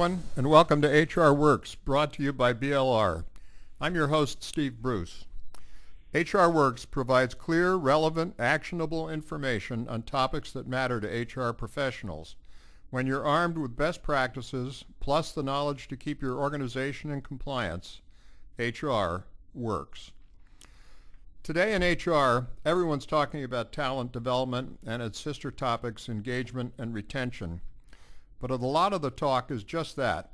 everyone, and welcome to HR Works, brought to you by BLR. I'm your host, Steve Bruce. HR Works provides clear, relevant, actionable information on topics that matter to HR professionals. When you're armed with best practices, plus the knowledge to keep your organization in compliance, HR works. Today in HR, everyone's talking about talent development and its sister topics, engagement and retention. But a lot of the talk is just that.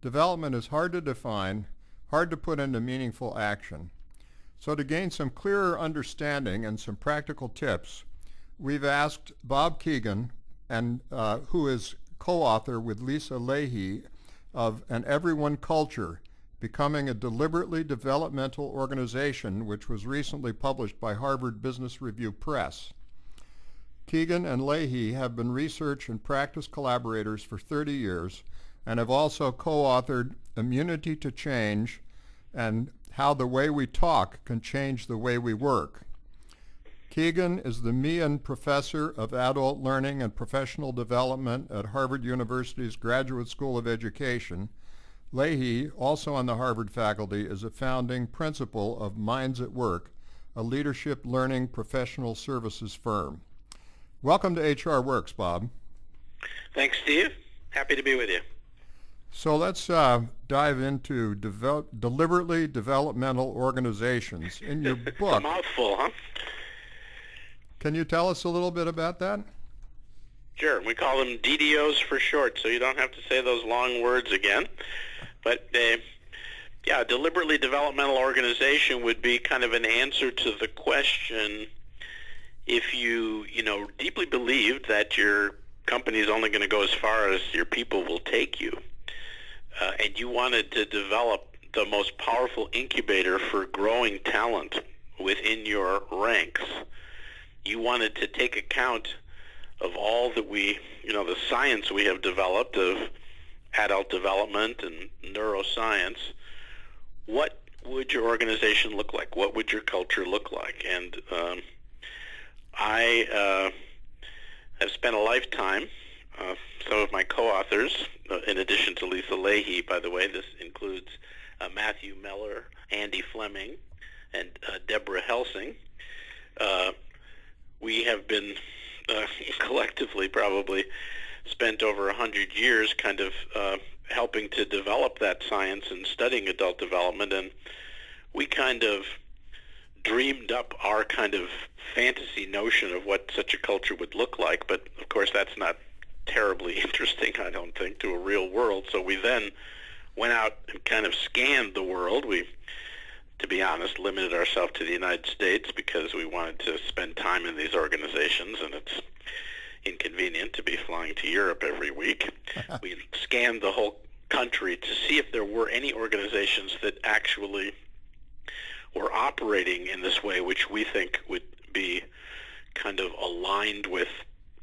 Development is hard to define, hard to put into meaningful action. So to gain some clearer understanding and some practical tips, we've asked Bob Kegan, who is co-author with Lisa Leahy of An Everyone Culture, Becoming a Deliberately Developmental Organization, which was recently published by Harvard Business Review Press. Kegan and Leahy have been research and practice collaborators for 30 years and have also co-authored Immunity to Change and How the Way We Talk Can Change the Way We Work. Kegan is the Meehan Professor of Adult Learning and Professional Development at Harvard University's Graduate School of Education. Leahy, also on the Harvard faculty, is a founding principal of Minds at Work, a leadership learning professional services firm. Welcome to HR Works, Bob. Thanks, Steve. Happy to be with you. So let's dive into deliberately developmental organizations. In your book, It's a mouthful, huh? Can you tell us a little bit about that? Sure. We call them DDOs for short, so you don't have to say those long words again. But deliberately developmental organization would be kind of an answer to the question, if you deeply believe that your company is only going to go as far as your people will take you, and you wanted to develop the most powerful incubator for growing talent within your ranks, you wanted to take account of all that the science we have developed of adult development and neuroscience, what would your organization look like? What would your culture look like? And I have spent a lifetime, some of my co-authors, in addition to Lisa Leahy, by the way, this includes Matthew Meller, Andy Fleming, and Deborah Helsing. We have been collectively probably spent over 100 years kind of helping to develop that science and studying adult development, and we kind of dreamed up our kind of fantasy notion of what such a culture would look like, but of course that's not terribly interesting, I don't think, to a real world. So we then went out and kind of scanned the world. We, to be honest, limited ourselves to the United States because we wanted to spend time in these organizations, and it's inconvenient to be flying to Europe every week. We scanned the whole country to see if there were any organizations that actually were operating in this way, which we think would be kind of aligned with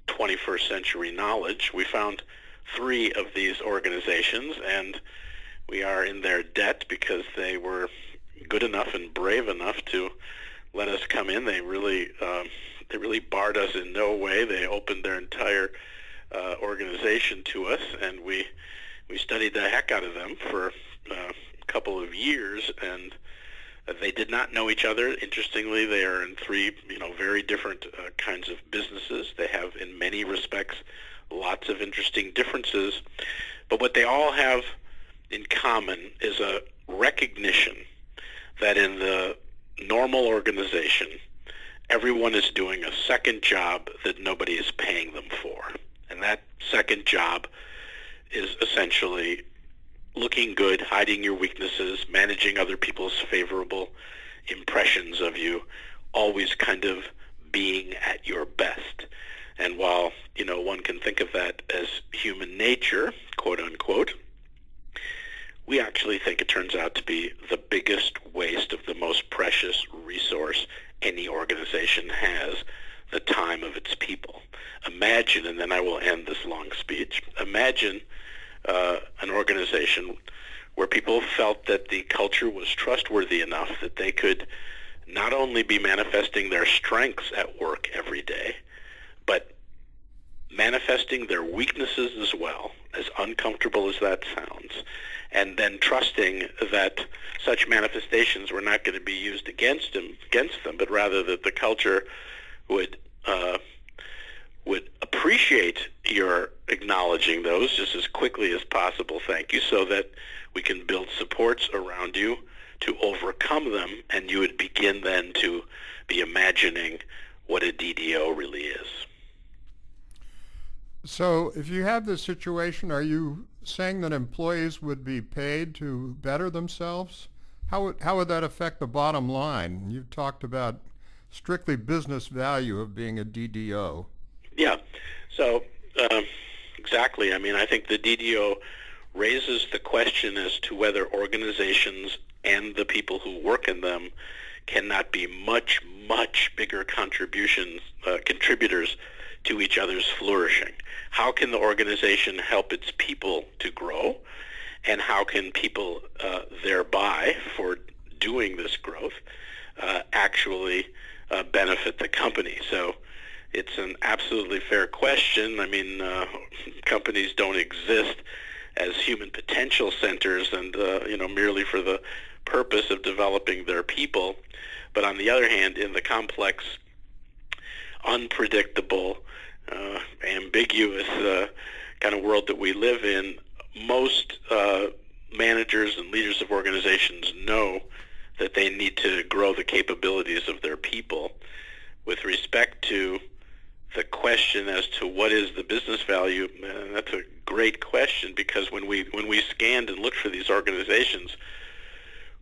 21st century knowledge. We found 3 of these organizations, and we are in their debt because they were good enough and brave enough to let us come in. They really barred us in no way. They opened their entire organization to us, and we studied the heck out of them for a couple of years, and they did not know each other. Interestingly, they are in 3, very different kinds of businesses. They have, in many respects, lots of interesting differences. But what they all have in common is a recognition that in the normal organization, everyone is doing a second job that nobody is paying them for. And that second job is essentially looking good, hiding your weaknesses, managing other people's favorable impressions of you, always kind of being at your best. And while, one can think of that as human nature, quote unquote, we actually think it turns out to be the biggest waste of the most precious resource any organization has, the time of its people. Imagine, and then I will end this long speech, imagine an organization where people felt that the culture was trustworthy enough that they could not only be manifesting their strengths at work every day, but manifesting their weaknesses as well, as uncomfortable as that sounds, and then trusting that such manifestations were not going to be used against them, but rather that the culture would appreciate your acknowledging those just as quickly as possible, thank you, so that we can build supports around you to overcome them, and you would begin then to be imagining what a DDO really is. So if you have this situation, are you saying that employees would be paid to better themselves? How would that affect the bottom line? You've talked about strictly business value of being a DDO. Yeah, so exactly. I mean, I think the DDO raises the question as to whether organizations and the people who work in them cannot be much, much bigger contributors to each other's flourishing. How can the organization help its people to grow, and how can people thereby, for doing this growth, actually benefit the company? So it's an absolutely fair question. I mean, companies don't exist as human potential centers and merely for the purpose of developing their people. But on the other hand, in the complex, unpredictable, ambiguous kind of world that we live in, most managers and leaders of organizations know that they need to grow the capabilities of their people. With respect to the question as to what is the business value, that's a great question, because when we scanned and looked for these organizations,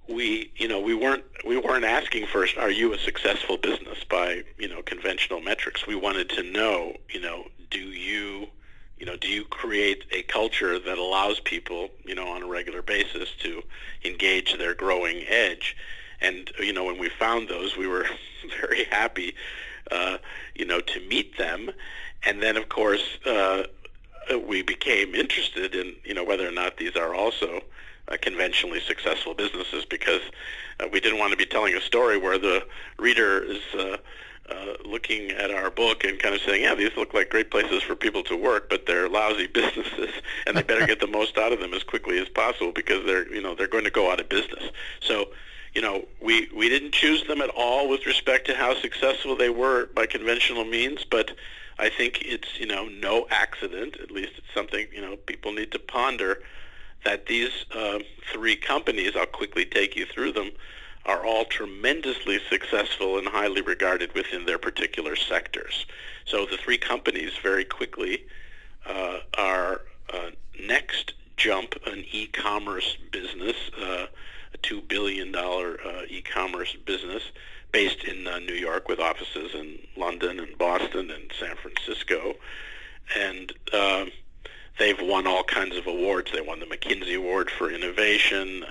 we weren't asking first, are you a successful business by conventional metrics. We wanted to know, do you create a culture that allows people on a regular basis to engage their growing edge? And when we found those, we were very happy to meet them. And then of course we became interested in whether or not these are also conventionally successful businesses, because we didn't want to be telling a story where the reader is looking at our book and kind of saying, yeah, these look like great places for people to work, but they're lousy businesses, and they better get the most out of them as quickly as possible, because they're going to go out of business. So we didn't choose them at all with respect to how successful they were by conventional means, but I think it's no accident, at least it's something people need to ponder, that these three companies, I'll quickly take you through them, are all tremendously successful and highly regarded within their particular sectors. So the three companies very quickly are Next Jump, an e-commerce business, a $2 billion e-commerce business based in New York with offices in London and Boston and San Francisco. And they've won all kinds of awards. They won the McKinsey Award for Innovation.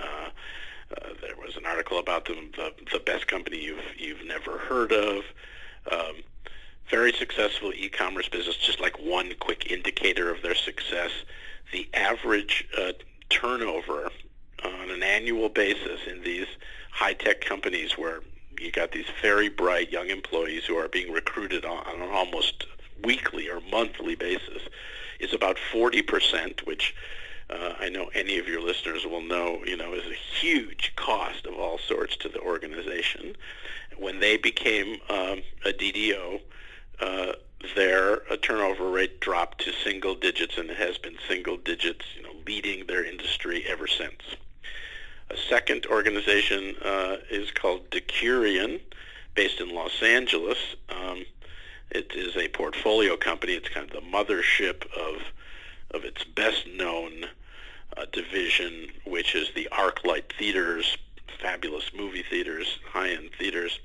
There was an article about them, the best company you've never heard of. Very successful e-commerce business. Just like one quick indicator of their success, the average turnover on an annual basis in these high-tech companies, where you got these very bright young employees who are being recruited on an almost weekly or monthly basis, is about 40%, which I know any of your listeners will know, is a huge cost of all sorts to the organization. When they became a DDO, their turnover rate dropped to single digits, and it has been single digits, leading their industry ever since. A second organization is called Decurion, based in Los Angeles. It is a portfolio company. It's kind of the mothership of its best-known division, which is the ArcLight Theaters, fabulous movie theaters, high-end theaters,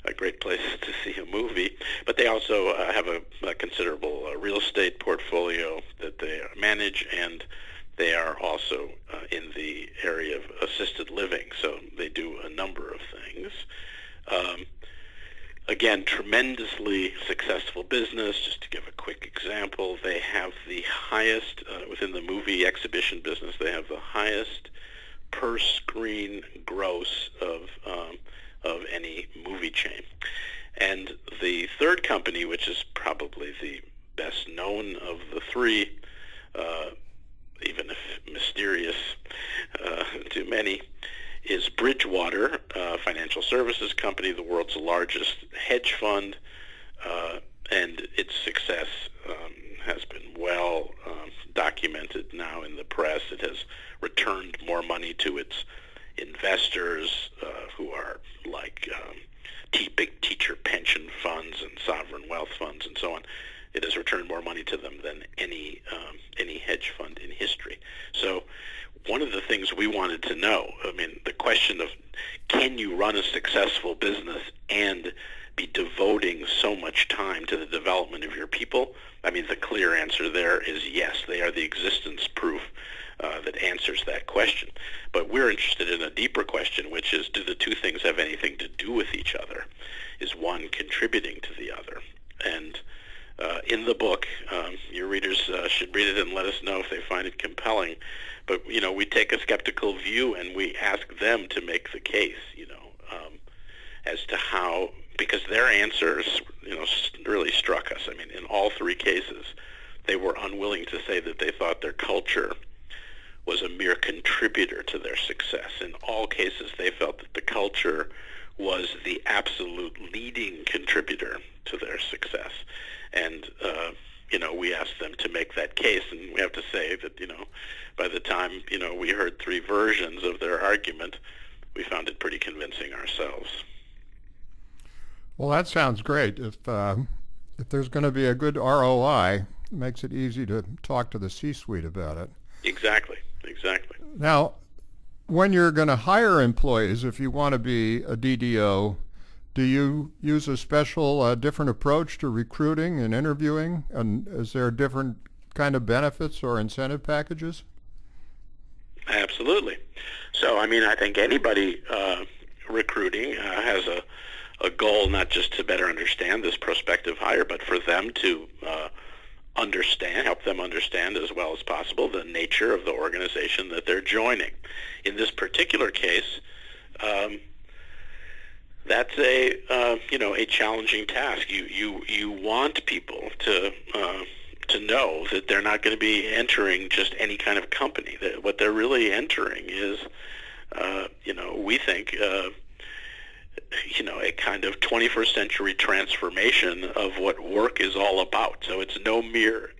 a great place to see a movie. But they also have a considerable real estate portfolio that they manage, and they are also in the area of assisted living, so they do a number of things. Again, tremendously successful business. Just to give a quick example, they have the highest, within the movie exhibition business, they have the highest per screen gross of any movie chain. And the third company, which is probably the best known of the three, even if mysterious to many, is Bridgewater, a financial services company, the world's largest hedge fund, and its success has been well documented now in the press. It has returned more money to its investors, who are like big teacher pension funds and sovereign wealth funds and so on. It has returned more money to them than any hedge fund in history. So one of the things we wanted to know, I mean, the question of can you run a successful business and be devoting so much time to the development of your people? I mean, the clear answer there is yes. They are the existence proof that answers that question. But we're interested in a deeper question, which is, do the two things have anything to do with each other? Is one contributing to the other? And in the book, your readers should read it and let us know if they find it compelling. But, we take a skeptical view and we ask them to make the case, as to how, because their answers, really struck us. I mean, in all three cases, they were unwilling to say that they thought their culture was a mere contributor to their success. In all cases, they felt that the culture was the absolute leading contributor to their success. And, we asked them to make that case, and we have to say that, by the time, we heard three versions of their argument, we found it pretty convincing ourselves. Well, that sounds great. If there's going to be a good ROI, it makes it easy to talk to the C-suite about it. Exactly. Now, when you're going to hire employees, if you want to be a DDO, do you use a special, different approach to recruiting and interviewing? And is there different kind of benefits or incentive packages? Absolutely. So, I think anybody recruiting has a goal not just to better understand this prospective hire, but for them to help them understand as well as possible the nature of the organization that they're joining. In this particular case, that's a challenging task. You want people to know that they're not going to be entering just any kind of company. That what they're really entering is, we think, a kind of 21st century transformation of what work is all about. So it's no mere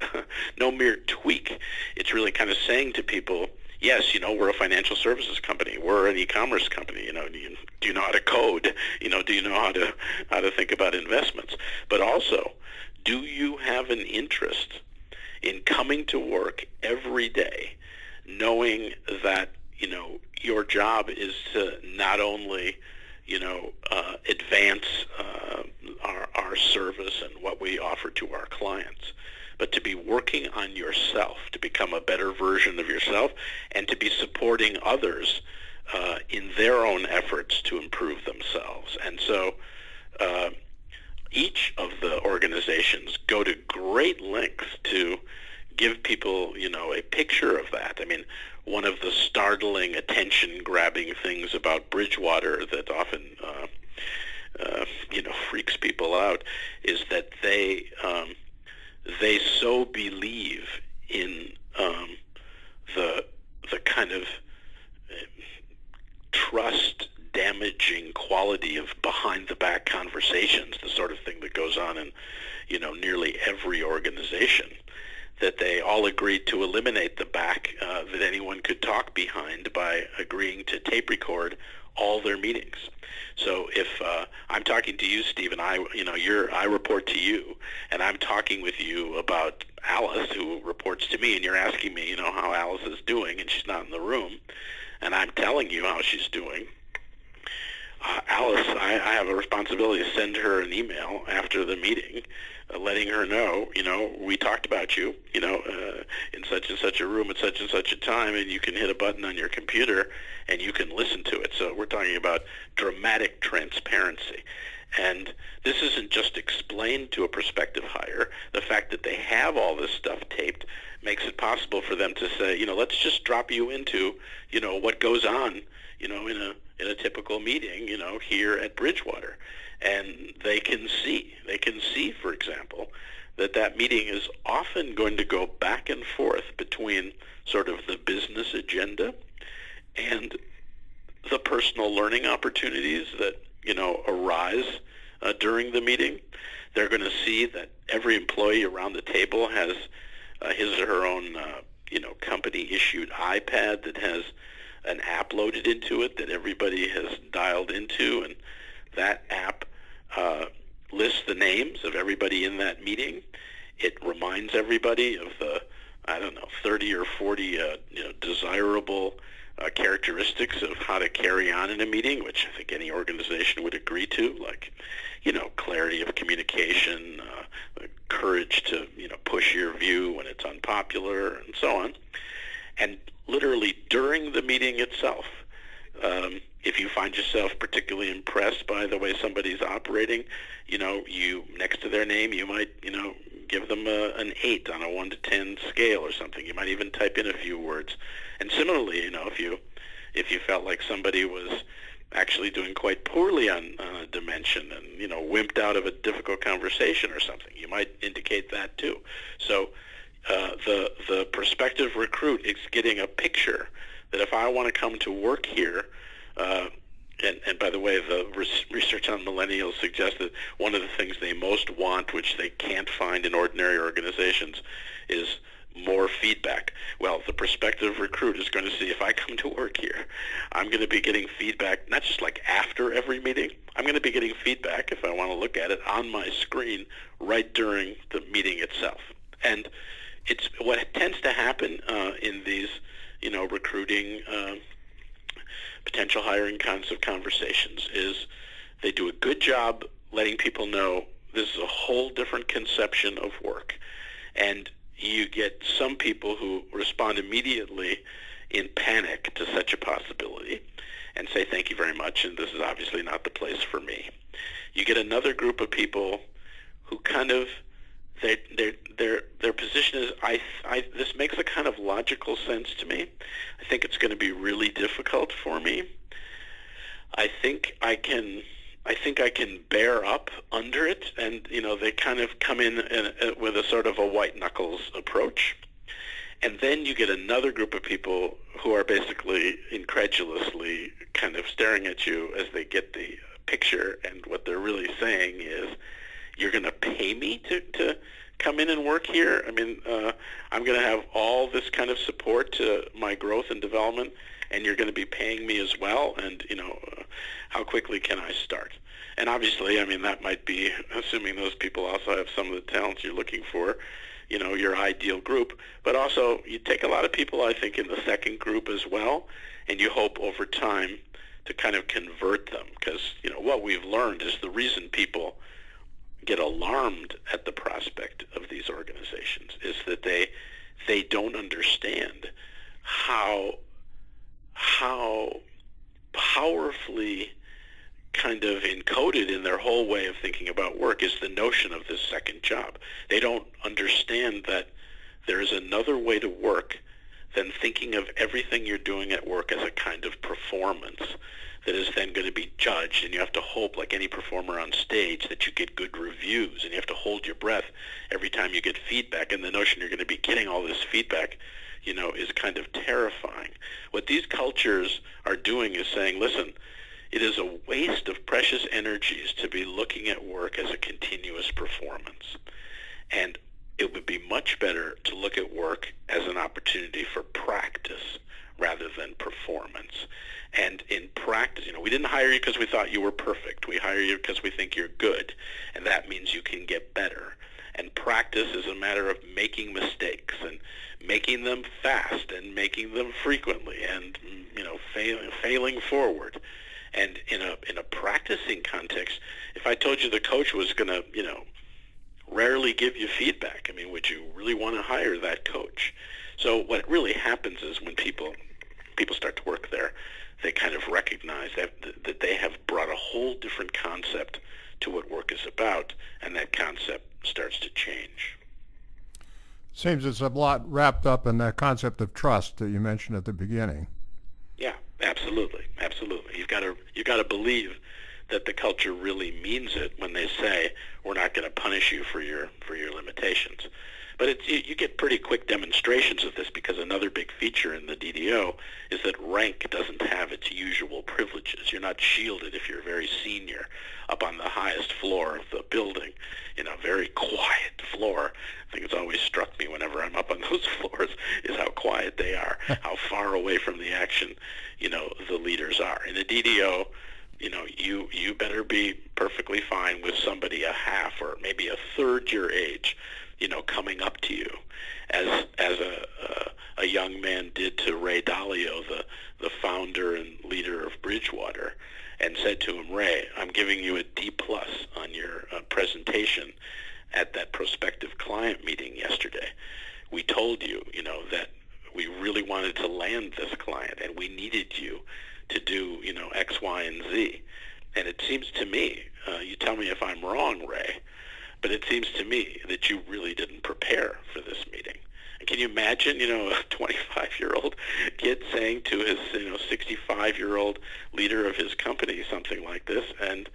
tweak. It's really kind of saying to people, yes, we're a financial services company. We're an e-commerce company. Do you know how to code? Do you know how to think about investments? But also, do you have an interest in coming to work every day, knowing that your job is to not only advance our service and what we offer to our clients, but to be working on yourself, to become a better version of yourself, and to be supporting others in their own efforts to improve themselves. And so each of the organizations go to great lengths to give people, a picture of that. I mean, one of the startling, attention-grabbing things about Bridgewater that often, freaks people out is that they so believe in the kind of trust-damaging quality of behind-the-back conversations, the sort of thing that goes on in, nearly every organization, that they all agreed to eliminate the back that anyone could talk behind by agreeing to tape record all their meetings. So if I'm talking to you, Steve, and I report to you, and I'm talking with you about Alice, who reports to me, and you're asking me, how Alice is doing, and she's not in the room, and I'm telling you how she's doing. Alice, I have a responsibility to send her an email after the meeting, letting her know, we talked about you, in such and such a room at such and such a time, and you can hit a button on your computer and you can listen to it. So we're talking about dramatic transparency. And this isn't just explained to a prospective hire. The fact that they have all this stuff taped makes it possible for them to say, let's just drop you into, what goes on, in a typical meeting, here at Bridgewater. And they can see, for example, that meeting is often going to go back and forth between sort of the business agenda and the personal learning opportunities that, arise during the meeting. They're going to see that every employee around the table has his or her own, company-issued iPad that has an app loaded into it that everybody has dialed into, and that app lists the names of everybody in that meeting. It reminds everybody of the, 30 or 40, desirable characteristics of how to carry on in a meeting, which I think any organization would agree to, like, clarity of communication, courage to, push your view when it's unpopular, and so on. And literally during the meeting itself, if you find yourself particularly impressed by the way somebody's operating, you next to their name, you might, give them an 8 on a 1 to 10 scale or something. You might even type in a few words. And similarly, if you felt like somebody was actually doing quite poorly on a dimension and, wimped out of a difficult conversation or something, you might indicate that too. So the prospective recruit is getting a picture that if I want to come to work here, and by the way, the research on millennials suggests that one of the things they most want, which they can't find in ordinary organizations, is more feedback. Well, the prospective recruit is going to see, if I come to work here, I'm going to be getting feedback, not just like after every meeting. I'm going to be getting feedback, if I want to look at it, on my screen right during the meeting itself. And it's what tends to happen in these, recruiting, potential hiring kinds of conversations is they do a good job letting people know this is a whole different conception of work. And you get some people who respond immediately in panic to such a possibility and say, thank you very much, and this is obviously not the place for me. You get another group of people who kind of, their position is, this makes a kind of logical sense to me. I think it's going to be really difficult for me. I think I can bear up under it, and they kind of come in with a sort of a white knuckles approach. And then you get another group of people who are basically incredulously kind of staring at you as they get the picture, and what they're really saying is, you're going to pay me to come in and work here? I mean, I'm going to have all this kind of support to my growth and development, and you're going to be paying me as well, and, how quickly can I start? And obviously, I mean, that might be, assuming those people also have some of the talents you're looking for, your ideal group. But also, you take a lot of people, I think, in the second group as well, and you hope over time to kind of convert them, because, what we've learned is the reason people get alarmed at the prospect of these organizations is that they don't understand how powerfully kind of encoded in their whole way of thinking about work is the notion of this second job. They don't understand that there is another way to work than thinking of everything you're doing at work as a kind of performance that is then going to be judged, and you have to hope, like any performer on stage, that you get good reviews, and you have to hold your breath every time you get feedback, and the notion you're going to be getting all this feedback, is kind of terrifying. What these cultures are doing is saying, listen, it is a waste of precious energies to be looking at work as a continuous performance. And it would be much better to look at work as an opportunity for practice rather than performance. And in practice, we didn't hire you because we thought you were perfect. We hire you because we think you're good, and that means you can get better. And practice is a matter of making mistakes and making them fast and making them frequently and, failing forward. And in a practicing context, if I told you the coach was going to, rarely give you feedback, I mean, would you really want to hire that coach? So what really happens is when people start to work there, they kind of recognize that they have brought a whole different concept to what work is about, and that concept starts to change. Seems there's a lot wrapped up in that concept of trust that you mentioned at the beginning. Yeah, absolutely. You've got to believe that the culture really means it when they say we're not going to punish you for your limitations. But you get pretty quick demonstrations of this, because another big feature in the DDO is that rank doesn't have its usual privileges. You're not shielded if you're very senior up on the highest floor of the building, very quiet floor. I think it's always struck me whenever I'm up on those floors is how quiet they are, how far away from the action, the leaders are. In the DDO, you better be perfectly fine with somebody a half or maybe a third your age, coming up to you, as a young man did to Ray Dalio, the founder and leader of Bridgewater, and said to him, "Ray, I'm giving you a D+ on your presentation at that prospective client meeting yesterday. We told you, that we really wanted to land this client, and we needed you to do, X, Y, and Z. And it seems to me, you tell me if I'm wrong, Ray, but it seems to me that you really didn't prepare for this meeting." And can you imagine, a 25-year-old kid saying to his, 65-year-old leader of his company something like this, and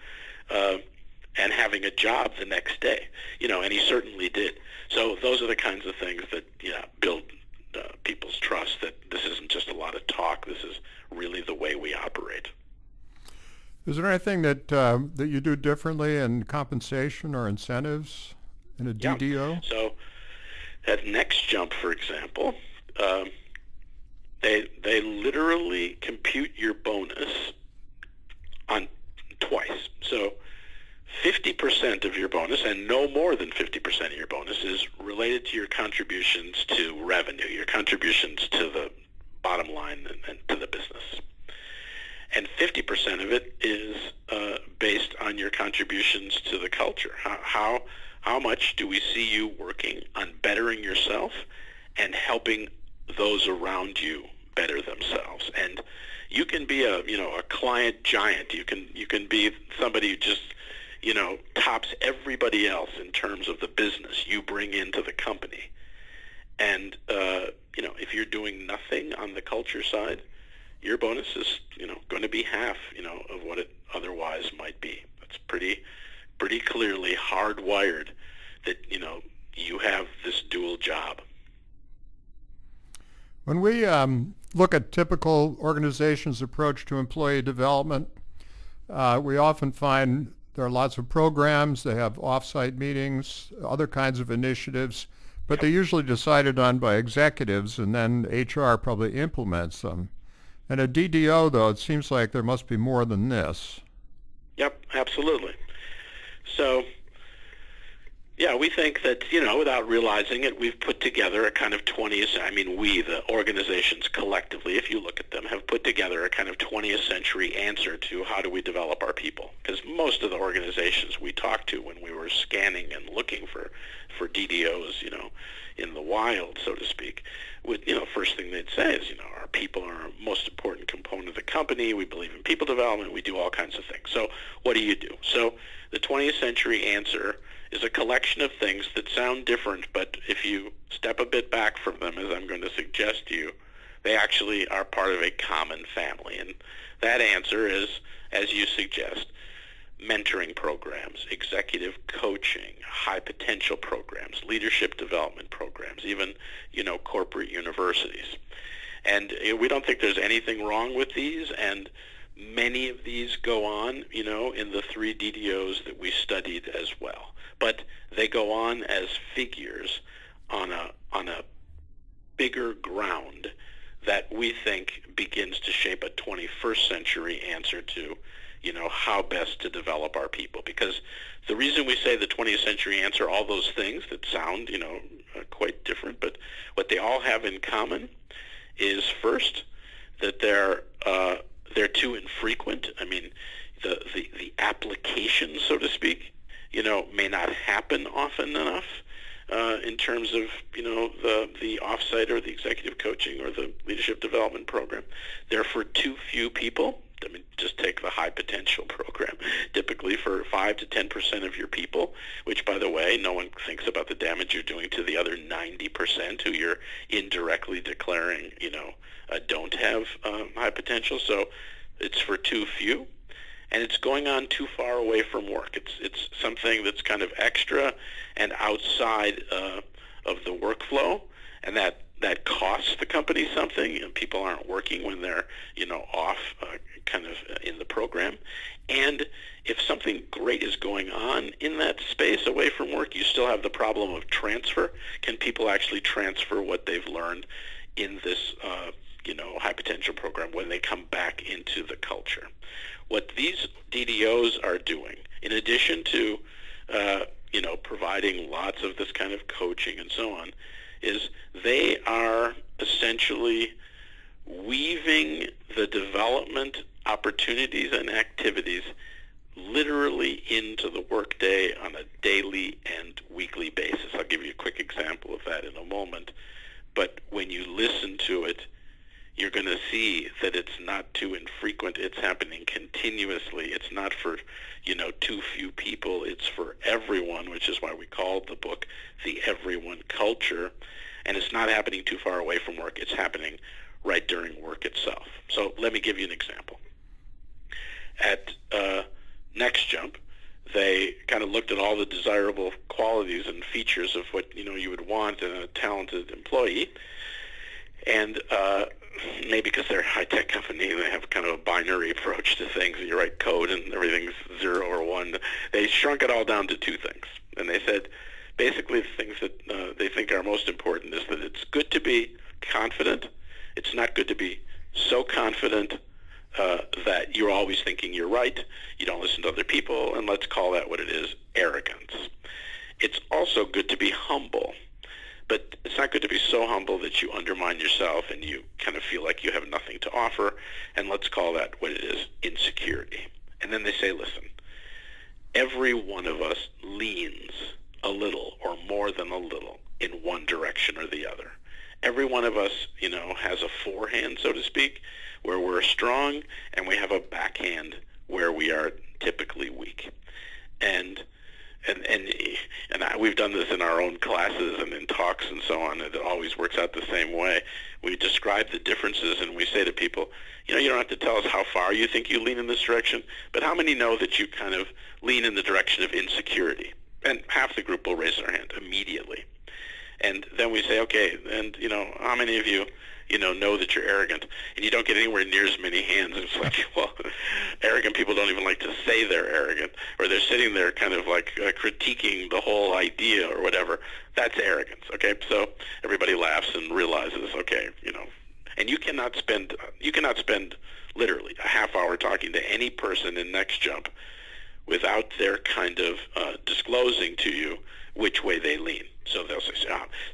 having a job the next day, and he certainly did. So those are the kinds of things that, build people's trust that this isn't just a lot of talk. This is really the way we operate. Is there anything that you do differently in compensation or incentives in a DDO? Yeah. So at Next Jump, for example, they literally compute your bonus on twice. So 50% of your bonus, and no more than 50% of your bonus, is related to your contributions to revenue, your contributions to the bottom line and to the business. And 50% of it is based on your contributions to the culture. How much do we see you working on bettering yourself and helping those around you better themselves? And you can be a client giant. You can be somebody who just tops everybody else in terms of the business you bring into the company. And if you're doing nothing on the culture side, your bonus is going to be half of what it otherwise might be. That's pretty clearly hardwired that you have this dual job. When we look at typical organizations' approach to employee development, we often find there are lots of programs. They have off-site meetings, other kinds of initiatives, but they're usually decided on by executives, and then HR probably implements them. And at DDO, though, it seems like there must be more than this. Yep, absolutely. So, we think that, without realizing it, we've put together a kind of we, the organizations collectively, if you look at them, have put together a kind of 20th century answer to how do we develop our people. Because most of the organizations we talked to when we were scanning and looking for DDOs, in the wild, so to speak, would, first thing they'd say is, our people are our most important component of the company. We believe in people development. We do all kinds of things. So what do you do? So the 20th century answer is a collection of things that sound different, but if you step a bit back from them, as I'm going to suggest to you, they actually are part of a common family. And that answer is, as you suggest, mentoring programs, executive coaching, high potential programs, leadership development programs, even, corporate universities. And we don't think there's anything wrong with these, and many of these go on, in the 3 DDOs that we studied as well. But they go on as figures on a bigger ground that we think begins to shape a 21st century answer to, how best to develop our people. Because the reason we say the 20th century answer, all those things that sound, quite different, but what they all have in common is, first, that they're too infrequent. I mean, the application, so to speak, may not happen often enough in terms of, the offsite or the executive coaching or the leadership development program. They're for too few people. I mean, just take the high potential program. Typically for 5 to 10% of your people, which, by the way, no one thinks about the damage you're doing to the other 90% who you're indirectly declaring, don't have high potential. So it's for too few. and it's going on too far away from work. It's something that's kind of extra and outside of the workflow, and that costs the company something. You know, people aren't working when they're off kind of in the program. And if something great is going on in that space away from work, you still have the problem of transfer. Can people actually transfer what they've learned in this high potential program when they come back into the culture? What these DDOs are doing, in addition to providing lots of this kind of coaching and so on, is they are essentially weaving the development opportunities and activities literally into the workday on a daily and weekly basis. I'll give you a quick example of that in a moment. But when you listen to it, you're going to see that it's not too infrequent. It's happening continuously. It's not for, too few people. It's for everyone, which is why we called the book The Everyone Culture. And it's not happening too far away from work. It's happening right during work itself. So let me give you an example. At Next Jump, they kind of looked at all the desirable qualities and features of what you would want in a talented employee. And maybe because they're a high-tech company, they have kind of a binary approach to things. You write code and everything's 0 or 1. They shrunk it all down to 2 things. And they said, basically, the things that they think are most important is that it's good to be confident. It's not good to be so confident that you're always thinking you're right. You don't listen to other people, and let's call that what it is, arrogance. It's also good to be humble. But it's not good to be so humble that you undermine yourself and you kind of feel like you have nothing to offer. And let's call that what it is, insecurity. And then they say, listen, every one of us leans a little or more than a little in one direction or the other. Every one of us, has a forehand, so to speak, where we're strong, and we have a backhand where we are typically weak. And we've done this in our own classes and in talks and so on. It always works out the same way. We describe the differences and we say to people, you don't have to tell us how far you think you lean in this direction, but how many know that you kind of lean in the direction of insecurity? And half the group will raise their hand immediately. And then we say, okay, and how many of you know that you're arrogant? And you don't get anywhere near as many hands. It's like, well, arrogant people don't even like to say they're arrogant, or they're sitting there kind of like critiquing the whole idea or whatever. That's arrogance, okay? So everybody laughs and realizes, okay, and you cannot spend literally a half hour talking to any person in Next Jump without their kind of disclosing to you which way they lean. So they'll say,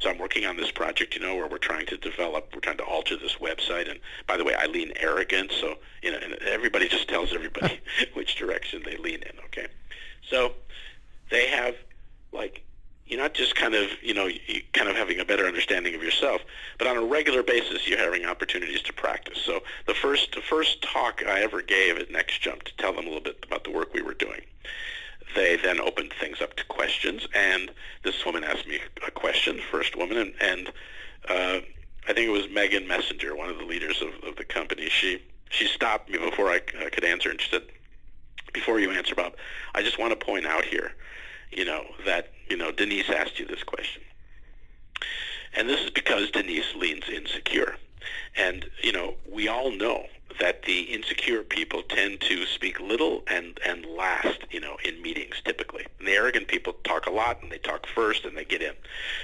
so I'm working on this project, where we're trying to alter this website. And by the way, I lean arrogant. So, and everybody just tells everybody which direction they lean in, okay? So they have, you're not just kind of, kind of having a better understanding of yourself, but on a regular basis, you're having opportunities to practice. So the first talk I ever gave at Next Jump to tell them a little bit about the work we were doing, they then opened things up to questions, and this woman asked me a question, first woman, and I think it was Megan Messenger, one of the leaders of the company. She stopped me before I could answer, and she said, before you answer, Bob, I just want to point out here, that, Denise asked you this question. And this is because Denise leans insecure. And, we all know that the insecure people tend to speak little and last, in meetings typically. And the arrogant people talk a lot and they talk first and they get in.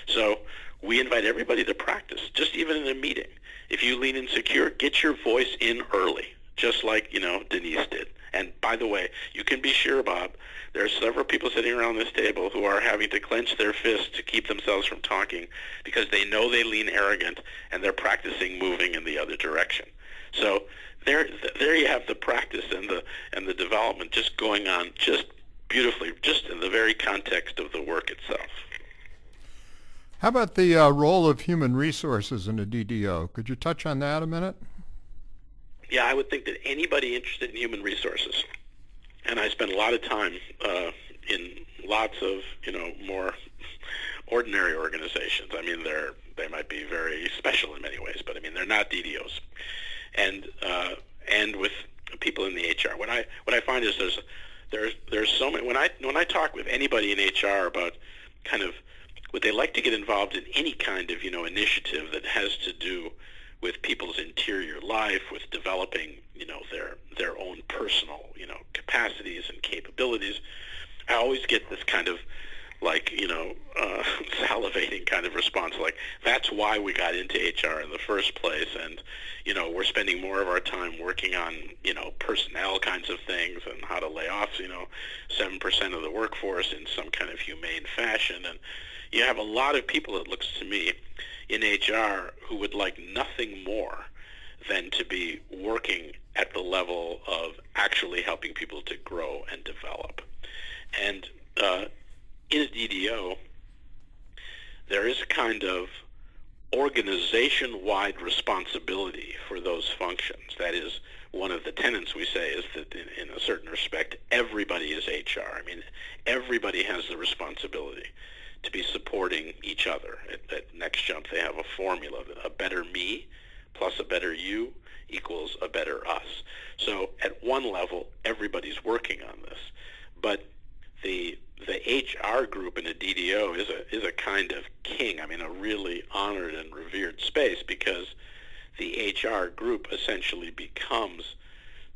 So we invite everybody to practice, just even in a meeting. If you lean insecure, get your voice in early, just like, Denise did. And by the way, you can be sure, Bob, there are several people sitting around this table who are having to clench their fists to keep themselves from talking because they know they lean arrogant and they're practicing moving in the other direction. So there you have the practice and the development just going on just beautifully, just in the very context of the work itself. How about the role of human resources in a DDO? Could you touch on that a minute? Yeah, I would think that anybody interested in human resources, and I spend a lot of time in lots of, more ordinary organizations. I mean, they might be very special in many ways, but I mean, they're not DDOs. And with people in the HR, what what I find is there's so many, when I talk with anybody in HR about kind of would they like to get involved in any kind of initiative that has to do with people's interior life, with developing their own personal capacities and capabilities, I always get this kind of like salivating kind of response, like that's why we got into HR in the first place, and we're spending more of our time working on personnel kinds of things and how to lay off 7% of the workforce in some kind of humane fashion. And you have a lot of people, it looks to me, in HR who would like nothing more than to be working at the level of actually helping people to grow and develop. And in a DDO, there is a kind of organization-wide responsibility for those functions. That is, one of the tenets we say is that in a certain respect, everybody is HR. I mean, everybody has the responsibility to be supporting each other. At Next Jump, they have a formula: a better me plus a better you equals a better us. So at one level, everybody's working on this. But the HR group in a DDO is a kind of king. I mean, a really honored and revered space, because the HR group essentially becomes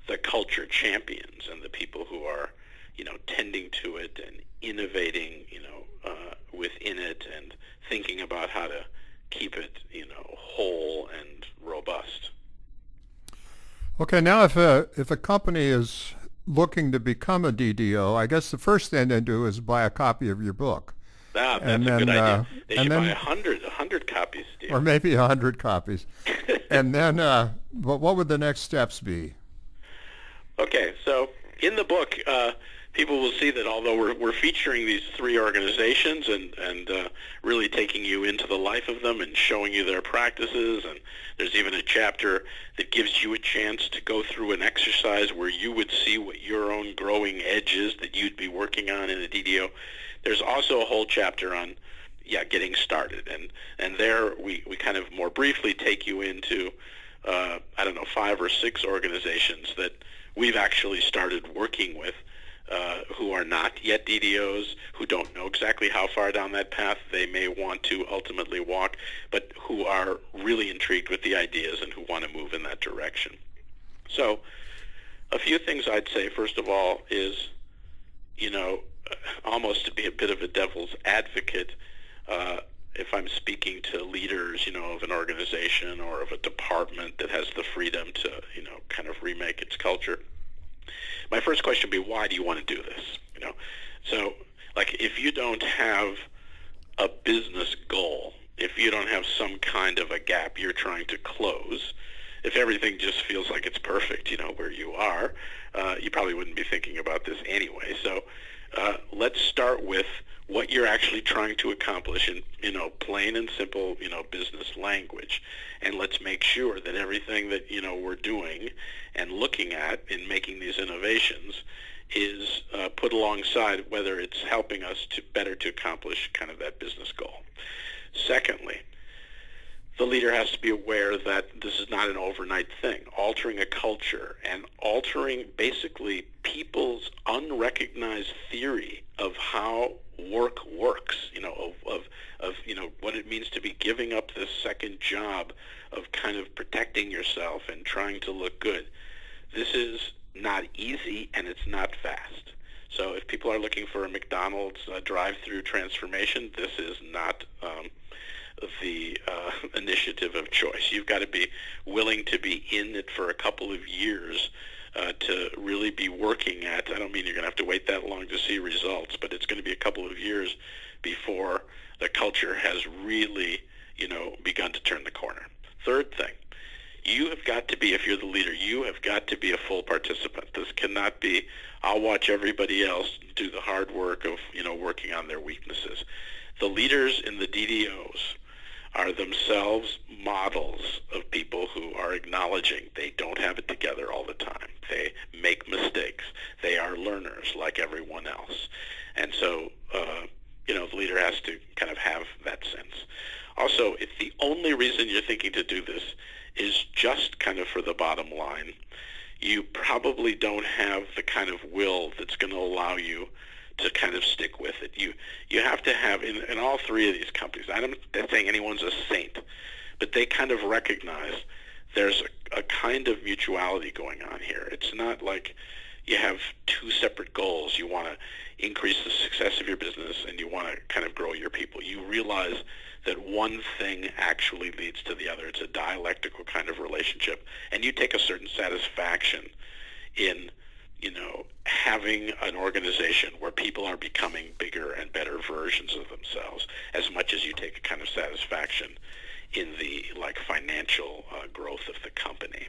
the culture champions and the people who are, tending to it and innovating, within it and thinking about how to keep it, whole and robust. Okay, now if a company is looking to become a DDO, I guess the first thing they do is buy a copy of your book. That's a good idea. They should buy 100 copies, Steve. Or maybe 100 copies. And then what would the next steps be? Okay, so in the book, people will see that although we're featuring these three organizations and really taking you into the life of them and showing you their practices, and there's even a chapter that gives you a chance to go through an exercise where you would see what your own growing edge is that you'd be working on in a DDO. There's also a whole chapter on getting started, and there we kind of more briefly take you into 5 or 6 organizations that we've actually started working with, who are not yet DDOs, who don't know exactly how far down that path they may want to ultimately walk, but who are really intrigued with the ideas and who want to move in that direction. So a few things I'd say, first of all, is, almost to be a bit of a devil's advocate, if I'm speaking to leaders, of an organization or of a department that has the freedom to, kind of remake its culture, my first question would be, why do you want to do this? So, like, if you don't have a business goal, if you don't have some kind of a gap you're trying to close, if everything just feels like it's perfect, where you are, you probably wouldn't be thinking about this anyway. So let's start with what you're actually trying to accomplish in, plain and simple, business language. And let's make sure that everything that, we're doing and looking at in making these innovations is put alongside whether it's helping us to better to accomplish kind of that business goal. Secondly, the leader has to be aware that this is not an overnight thing. Altering a culture and altering basically people's unrecognized theory of how work works, of what it means to be giving up this second job of kind of protecting yourself and trying to look good. This is not easy, and it's not fast. So if people are looking for a McDonald's drive-through transformation, this is not the initiative of choice. You've got to be willing to be in it for a couple of years to really be working at, I don't mean you're going to have to wait that long to see results, but it's going to be a couple of years before the culture has really, begun to turn the corner. Third thing, you have got to be, if you're the leader, you have got to be a full participant. This cannot be, I'll watch everybody else do the hard work of, working on their weaknesses. The leaders in the DDOs are themselves models of people who are acknowledging they don't have it together all the time. They make mistakes. They are learners like everyone else. And so, the leader has to kind of have that sense. Also, if the only reason you're thinking to do this is just kind of for the bottom line, you probably don't have the kind of will that's going to allow you to kind of stick with it. You have to have, in all three of these companies, I'm not saying anyone's a saint, but they kind of recognize there's a kind of mutuality going on here. It's not like you have two separate goals. You want to increase the success of your business and you want to kind of grow your people. You realize that one thing actually leads to the other. It's a dialectical kind of relationship, and you take a certain satisfaction in, having an organization where people are becoming bigger and better versions of themselves, as much as you take a kind of satisfaction in the financial growth of the company.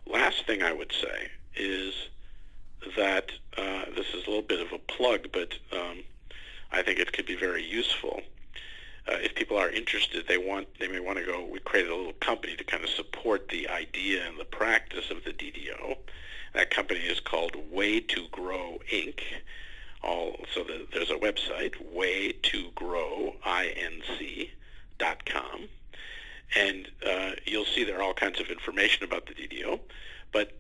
Last thing I would say is that this is a little bit of a plug, but I think it could be very useful. If people are interested, they may want to go. We created a little company to kind of support the idea and the practice of the DDO. That company is called Way to Grow Inc. There's a website, waytogrowinc.com, and you'll see there all kinds of information about the DDO. But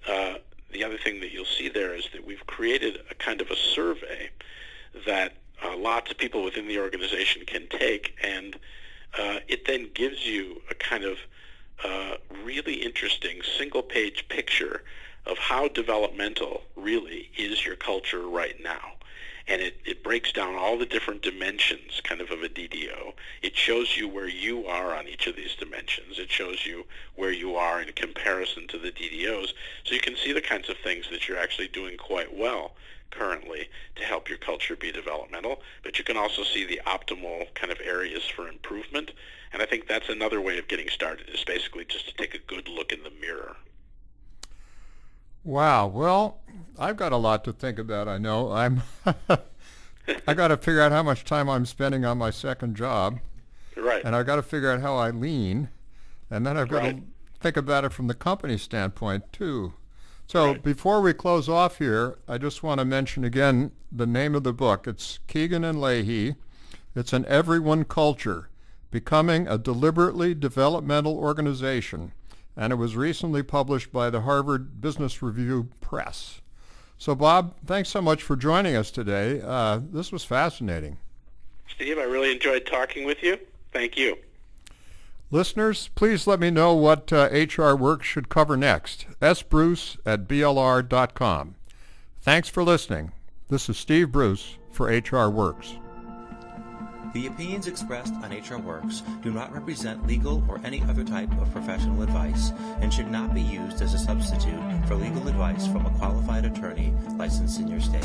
the other thing that you'll see there is that we've created a kind of a survey that lots of people within the organization can take, and it then gives you a kind of really interesting single-page picture of how developmental really is your culture right now. And it breaks down all the different dimensions kind of a DDO. It shows you where you are on each of these dimensions. It shows you where you are in comparison to the DDOs. So you can see the kinds of things that you're actually doing quite well currently to help your culture be developmental. But you can also see the optimal kind of areas for improvement. And I think that's another way of getting started, is basically just to take a good look in the mirror. Wow. Well, I've got a lot to think about. I know I got to figure out how much time I'm spending on my second job. Right. And I've got to figure out how I lean. And then I've got to think about it from the company standpoint, too. So before we close off here, I just want to mention again the name of the book. It's Kegan and Leahy. It's an Everyone Culture, Becoming a Deliberately Developmental Organization. And it was recently published by the Harvard Business Review Press. So, Bob, thanks so much for joining us today. This was fascinating. Steve, I really enjoyed talking with you. Thank you. Listeners, please let me know what HR Works should cover next. sbruce@blr.com. Thanks for listening. This is Steve Bruce for HR Works. The opinions expressed on HR Works do not represent legal or any other type of professional advice and should not be used as a substitute for legal advice from a qualified attorney licensed in your state.